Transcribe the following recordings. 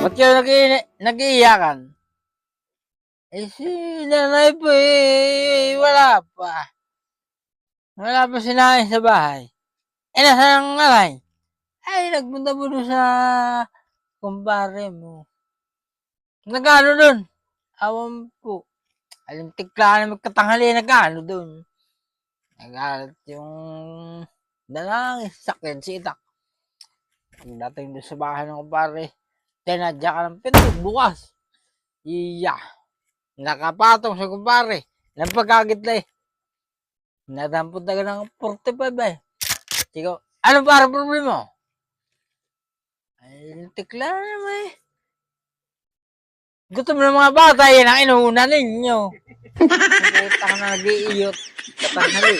Ba't kayo nag-iiyakan? Eh, si nanay po wala pa. Wala pa sinain sa bahay. Eh, nasaan ang nanay? Ay, nagpunta po doon sa kumpare mo. Nagano doon? Awan po. Alintik lang na magkatanghali, nagano doon. Nagalit yung dalang sakyan si Itak. Pagdating doon sa bahay ng kumpare, tinadya ka ng pinto, bukas. Iya. Nakapatong sa kumpare. Nang pagkagitla eh. Nadampot na ka ng 45 eh. Sigaw, ano para problema mo? Ay, tikla naman eh. Gutom ng mga bata, yan ang inuuna ninyo. Nakita ka na nag-iiyot. Katanghali.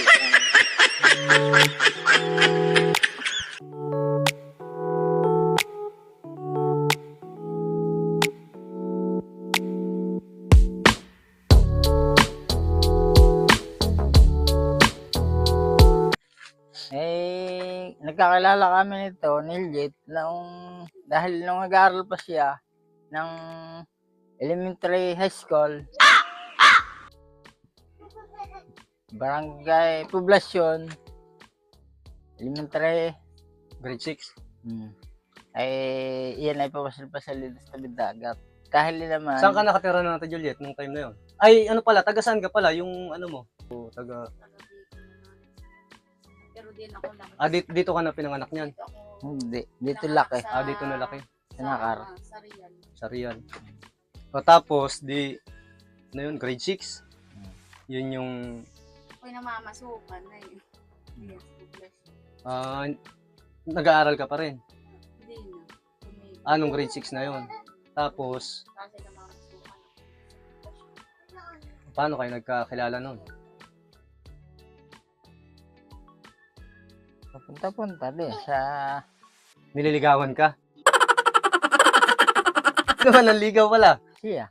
Nagkakilala kami nito, Niljit, dahil nung nag-aaral pa siya ng elementary high school, barangay Poblasyon, elementary, grade 6. Ay iyan ay papasal-pasal dito sa tabing dagat. Dahil naman... Saan ka nakatira na Ate Juliet nung time na yon? Ay, ano pala, taga saan ka pala? Yung ano mo? Taga... dito ka na pinanganak niyan? Hindi, dito laki. Dito na laki. Sinakar. Sa Rial. O tapos, ano yun, grade 6? Yun yung... Ako'y namamasukan na yun. Nag-aaral ka pa rin? Hindi na. Nung grade 6 na yun. Tapos, Kasi namamasukan. paano kayo nagkakilala nun? Punta-punta din sa... Nililigawan ka? Naman ang ligaw pala. Siya.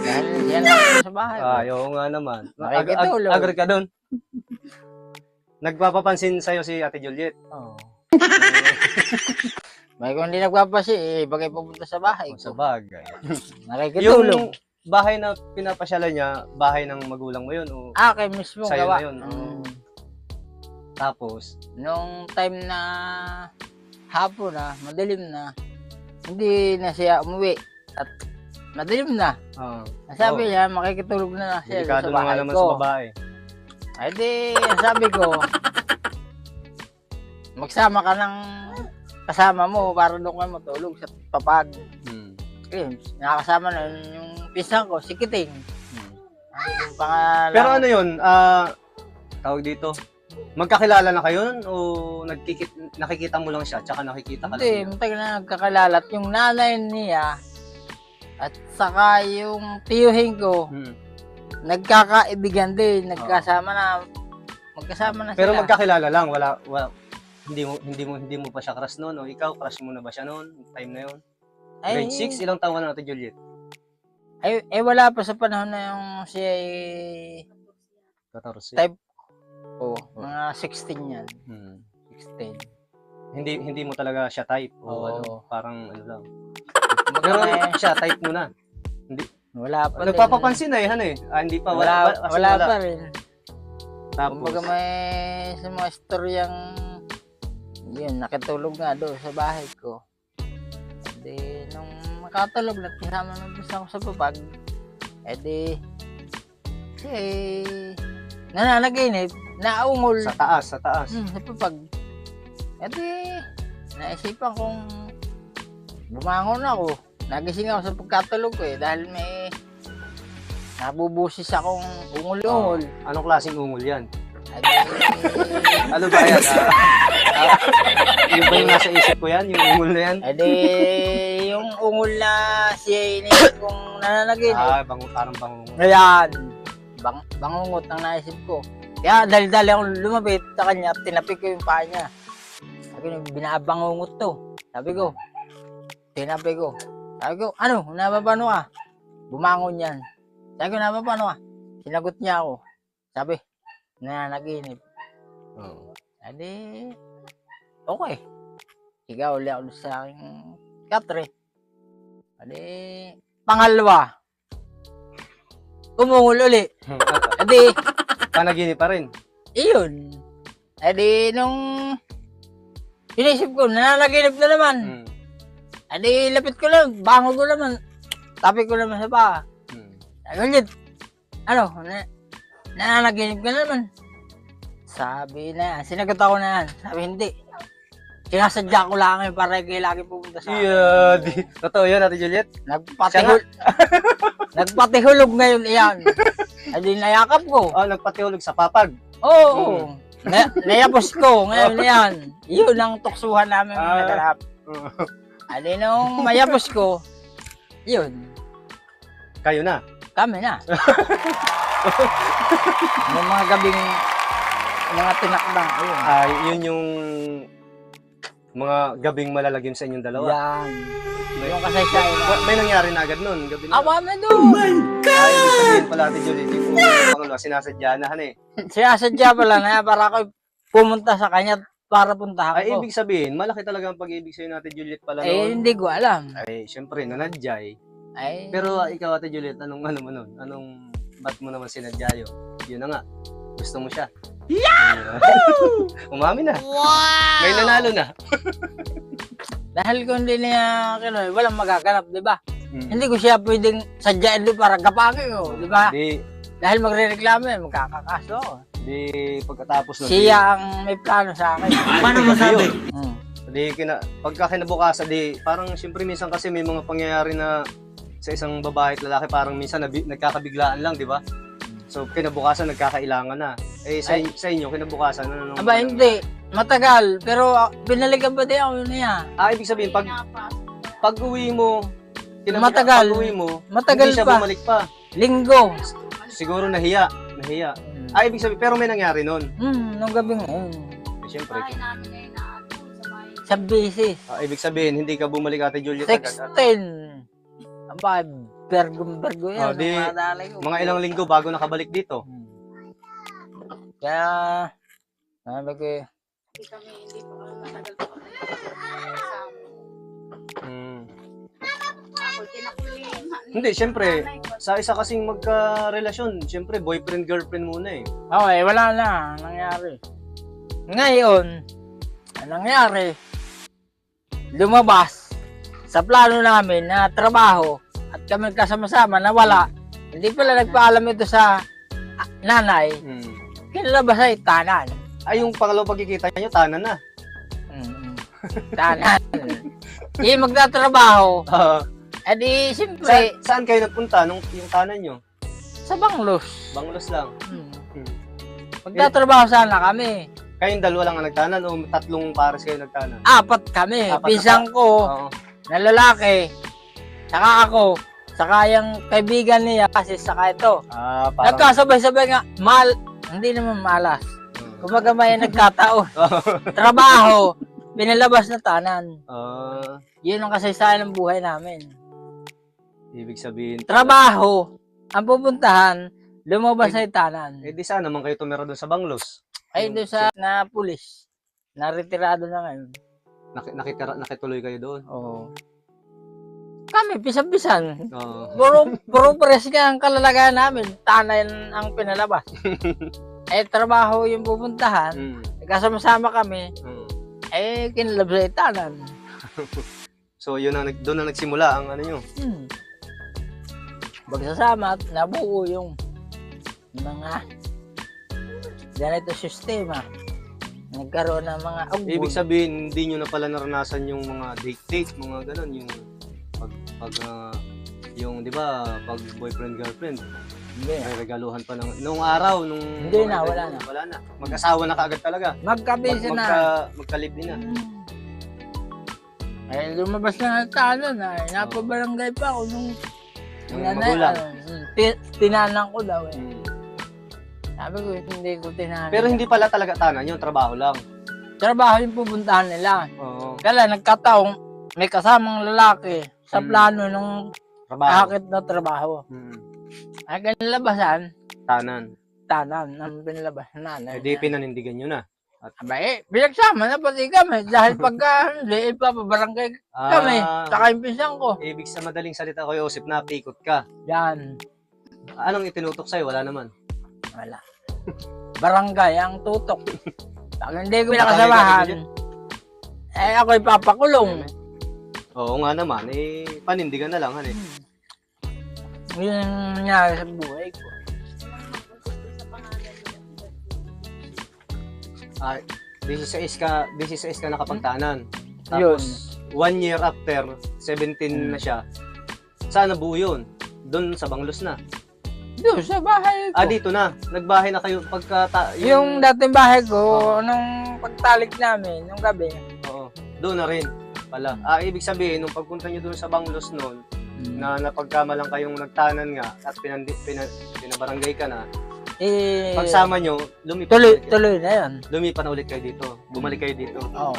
Dahil yan lang sa bahay. Oo nga naman. Nakikitulog. Agree ka doon? Nagpapapansin sa'yo si Ate Juliet? Oo. May kung hindi nagpapasi, bagay pupunta sa bahay ko. Sa bagay. Nakikitulog. Yung bahay na pinapasyalan niya, bahay ng magulang mo yun? O Kay mismo sa'yo gawa. na yun? Tapos? Nung time na hapon na, madilim na, hindi na siya umuwi. At madilim na. Sabi niya, makikitulog na siya Delikado sa na nga bahay naman ko. sa babae. Ay di, sabi ko, magsama ka ng kasama mo para doon kayo matulog sa papag. Ayun, nakakasama na yung pisang ko, si Kiting. Yung pangalan. Pero ano yun, tawag dito, magkakilala na kayo nun, o nakikita mo lang siya, tsaka nakikita ka lang Hindi, niya? matagal na nagkakilala. At yung nanay niya, at saka yung tiyuhin ko, nagkakaibigan din, magkasama na sila. Pero magkakilala lang, wala hindi mo pa siya crush noon, o ikaw crush mo na ba siya noon, time na yun? Grade 6, ilang taon ka na, Ate Juliet? Ay, wala pa sa panahon na yung siya 14. type mga 16 yan. 16. Hindi mo talaga siya type, o Oo. parang ano lang. Pero Pero siya type mo na. wala pa din. Nagpapapansin na hindi pa. Wala pa rin. Tapos, Kumbaga may sa mga istoryang yun, nakitulog nga doon sa bahay ko. Di nung makatulog, nagkasama ng gusto ko sa papag, nananaginip, naungol. sa taas. Sa papag. Naisipan kong bumangon ako. Nagising ako sa pagkatulog ko dahil may nabubusis akong ungol-ungol. Anong klaseng ungol yan? Ano ba yan? Yung ba yung nasa isip ko yan? Yung ungol na yan? Yung ungol na siya iniisip kong nananaginip. Parang bangungot. Ngayon, bangungot ang naisip ko. Kaya dali-dali akong lumapit sa kanya at tinapik ko yung paa niya. Sabi ko, binabangungot to. Sabi ko, tinapik ko. Sabi ko, ano, nababano ka? Bumangon yan. Sabi ko, nababano ka? Sinagot niya ako. Sabi, nananaginip. Adi, okay. Ikaw ulit ako sa aking Katre. Adi, pangalawa. Umungol uli. Adi, Panaginip pa rin. iyon. Adi, nung inisip ko, nananaginip na naman. Hmm. Adi, lapit ko lang, bangon ko naman. Tapi ko naman sa paa. Hmm. Ulit, ano, nananaginip ka naman. Sabi na yan, sinagot ako na yan. Sabi, hindi. Sinasadya ko lang yun para kayo lagi pupunta sa akin. Yeah, totoo yun, Ate Juliet. Nagpatihulog ngayon iyan. Adi, nayakap ko. Nagpatihulog sa papag. Oo. Nayapos ko ngayon yan. Yun ang tuksuhan namin naganap. Adi, nung mayapos ko, yun. Kayo na. Kami na. Yung mga gabing mga tinakbang. Ayun. Yun yung mga gabing malalagim sa inyong dalawa. Yan. Yung kasaysayan. May nangyari na agad nun. Gabi na. Awa mo doon. Ibig sabihin pala, Ate Juliet, yung sinasadya na, Sinasadya pala na para ako pumunta sa kanya para puntahan ko. ibig sabihin, malaki talaga ang pag-ibig sa'yo ni Ate Juliet pala Eh, noon. hindi ko alam. Syempre, nanadyay. Ay, Pero ikaw, Ate Juliet, anong ano mo nun? Ba't mo naman sinadya yun? Yun na nga. Gusto mo siya. Umami na. wow! May nanalo na. Dahil kung hindi niya kinoy, walang magaganap, di ba? Hmm. Hindi ko siya pwedeng sadyain doon para gapangin ko, di ba? Dahil magre-reklamo yan, magkakakaso ako. Di pagkatapos nun. Siya ang may plano sa akin. Paano masabi? Hmm. Pagka kinabukasan, parang siyempre minsan kasi may mga pangyayari na sa isang babae at lalaki parang minsan nagkakabiglaan lang, di ba? So kinabukasan nagkakailangan na. Sa inyo kinabukasan ano? Aba, hindi. Matagal. Pero binalikan pa din ako yun niya. Ibig sabihin pag-uwi mo, Matagal. Pag-uwi mo, Matagal hindi siya pa. bumalik pa. Linggo. Siguro nahiya. Ibig sabihin, pero may nangyari nun. Nung gabi ngayon. Siyempre. Bahay namin ngayon na ano, sa bahay. Sa bisis. Ibig sabihin, hindi ka bumalik, Ate Juliet. 16. Aba, bergo yan. Di, mga dalay ko. mga ilang linggo bago nakabalik dito. Kaya, sabi ko, Hindi kami, hindi pa kami matagal pa kami kasama. Ako, tinakulihan. Hindi, siyempre, sa isa kasing magka-relasyon, siyempre, boyfriend-girlfriend muna eh. okay, wala na. Nangyari. Ngayon, ang nangyari, lumabas sa plano namin na trabaho at kami kasama-sama na wala. Hindi pala nagpaalam ito sa nanay. Kinalabas ay tanan. Yung pangalawang pagkikita nyo, tanan na. Tanan. Yung magtatrabaho, edi siyempre Saan kayo nagpunta yung tanan nyo? sa Banglos. Banglos lang. Magtatrabaho sana kami. Kayong dalawa lang ang nagtanan o tatlong pares kayo nagtanan? 4 kami. Apat na Pisang ko Oo. na lalaki. Saka ako. Saka yung kaibigan niya kasi saka ito. Parang... Nagkasabay-sabay nga. Hindi naman malas. Kumbaga may nagkataon. Trabaho. Pinalabas na tanan. Yun ang kasaysayan ng buhay namin. Ibig sabihin... Trabaho. Ang pupuntahan, lumabas na yung tanan. di sana naman kayo tumira doon sa Banglos. Ay, doon sa na pulis. Naretirado na ngayon. Nakituloy kayo doon. Oo. Kami, pisan-pisan. Oo. Puro pares nga ang kalalagayan namin. Tanan ang pinalabas. Trabaho yung pupuntahan. Kasama-sama kami. Kinalabas yung tanan. So, doon na nagsimula ang ano nyo. Pagsasama at nabuo yung mga ganito sistema. Nagkaroon ng mga agbon. Ibig sabihin, hindi nyo na pala naranasan yung mga date, mga ganun, yung yung, di ba, pag boyfriend-girlfriend, Hindi. may regaluhan pa nung araw, Hindi na, wala na. Wala na. Mag-asawa na kaagad talaga. Magkabisi na. Magkalibli na. Lumabas na ng tanan na. Napabarangay pa ako nung Magulang. Tinanan ko daw eh. Sabi ko, hindi ko tinanan. Pero hindi pala talaga tanan yun, trabaho lang. Trabaho yung pupuntahan nila. Oo. Kaya nagkataong may kasamang lalaki sa plano ng Trabaho. akit na trabaho. Ay kanilabasan, Tanan. tanan ang pinalabas na nanay. Di pinanindigan nyo na. Aba pinagsama na pati kami dahil pagka hindi, ipapabarangay kami, saka yung pinsan ko. Ibig sa madaling salita ko, Joseph, napikot ka. Yan, Anong itinutok sa'yo? Wala naman. wala. Barangay ang tutok. Pag hindi ko pinakasamahan, ako ipapakulong. Oo nga naman, panindigan na lang, han eh. Yun ang nangyari sa buhay ko. Sa pangalan nila. 16 ka nakapagtanan. Tapos, 1 year after, 17 na siya. Saan nabuo yun? Doon sa Banglos na. Doon sa bahay ko. Dito na. Nagbahay na kayo pagka... Yung dating bahay ko, nung pagtalik namin, nung gabi. Oo. Doon na rin pala. Ibig sabihin, nung pagpunta nyo doon sa Banglos noon, na napagkamalang kayong nagtanan nga at pinabarangay ka na, pagsama nyo, tuloy na yun. lumipat na ulit kayo dito. Bumalik kayo dito. Oo.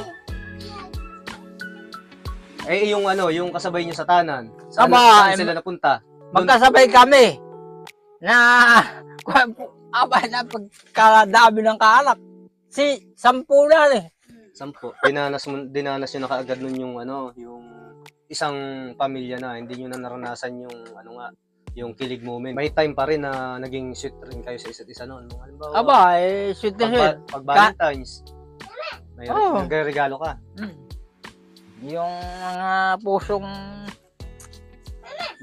Yung kasabay nyo sa tanan, Aba, saan sila napunta? magkasabay kami na na pagkadami ng kaanak. 10 na eh. 10. Dinanas nyo na kaagad nun yung isang pamilya na, hindi nyo na naranasan yung yung kilig moment. May time pa rin na naging sweet rin kayo sa isa't isa noon. Halimbawa, Aba, sweet na sweet. pag Valentine's, may Oo. nagre-regalo ka. Yung mga pusong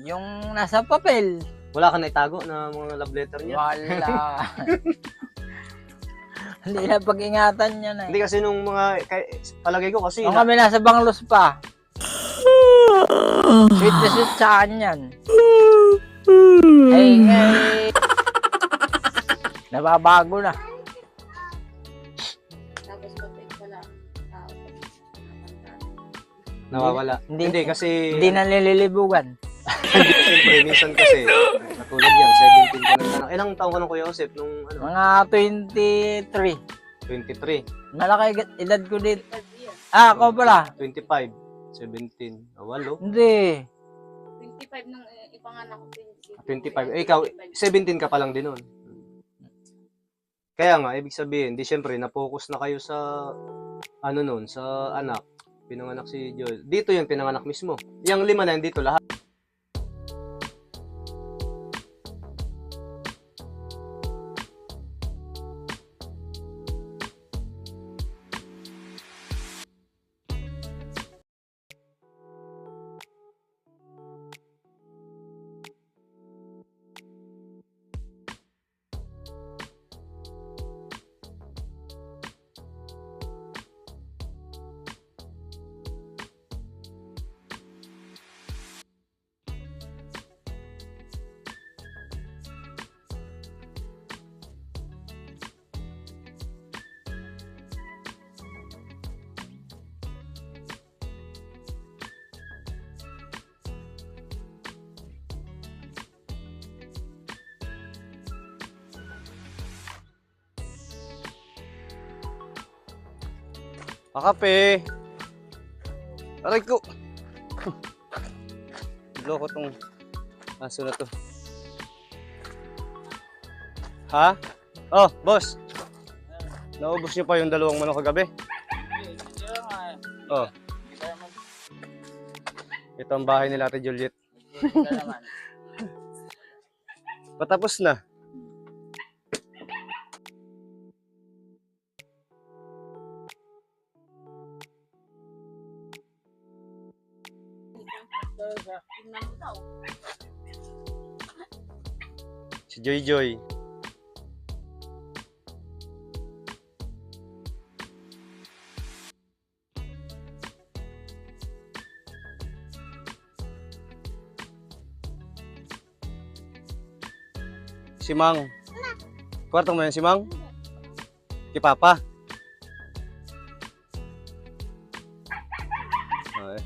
yung nasa papel. Wala ka na itago na mga love letter niya? Wala. Hindi na pag-ingatan niya na. Hindi kasi nung palagay ko kasi Nung kami nasa Banglos pa. Sweet na sweet sa akin yan. Ay, nababago na. Tapos pati pala tao nawawala. Hindi kasi Hindi na nililibugan. siyempre minsan kasi katulad yan 17 ka na tanong. Ilang taon ka nung Kuya Joseph nung Mga 23. 23, Malaki edad ko dito. 5 years. Ako pala. 25, 17, walo. Hindi. 25 nung ipanganak ko. 25. Ikaw 17 ka pa lang din noon. Kaya nga ibig sabihin, di syempre na-focus na kayo sa noon, sa anak. Pinanganak si Joel. Dito yung pinanganak mismo. Yung 5 na dito lahat. Pakape. Aray ko. Loko tong aso na to. Ha? Oh, boss. Naubos niyo pa yung 2 manok kagabi? Oh. Ito ang bahay nila Ate Juliet. Patapos na. Si Joy Joy. Si Mang. Kwarto mo yan si Mang? Si Papa. Ay.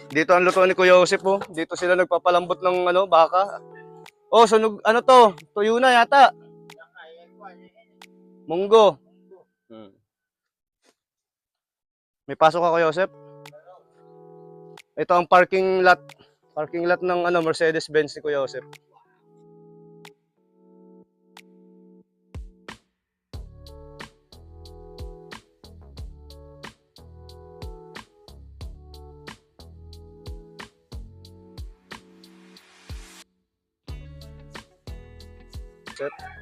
Dito ang luto ni Kuya Joseph, oh. Dito sila nagpapalambot ng ano, baka. Oh, sunog, ano to? Tuyo na yata. Munggo. Hmm. May pasok ka, Kuya Joseph? Ito ang parking lot. Parking lot ng ano, Mercedes-Benz ni Kuya Joseph. Set.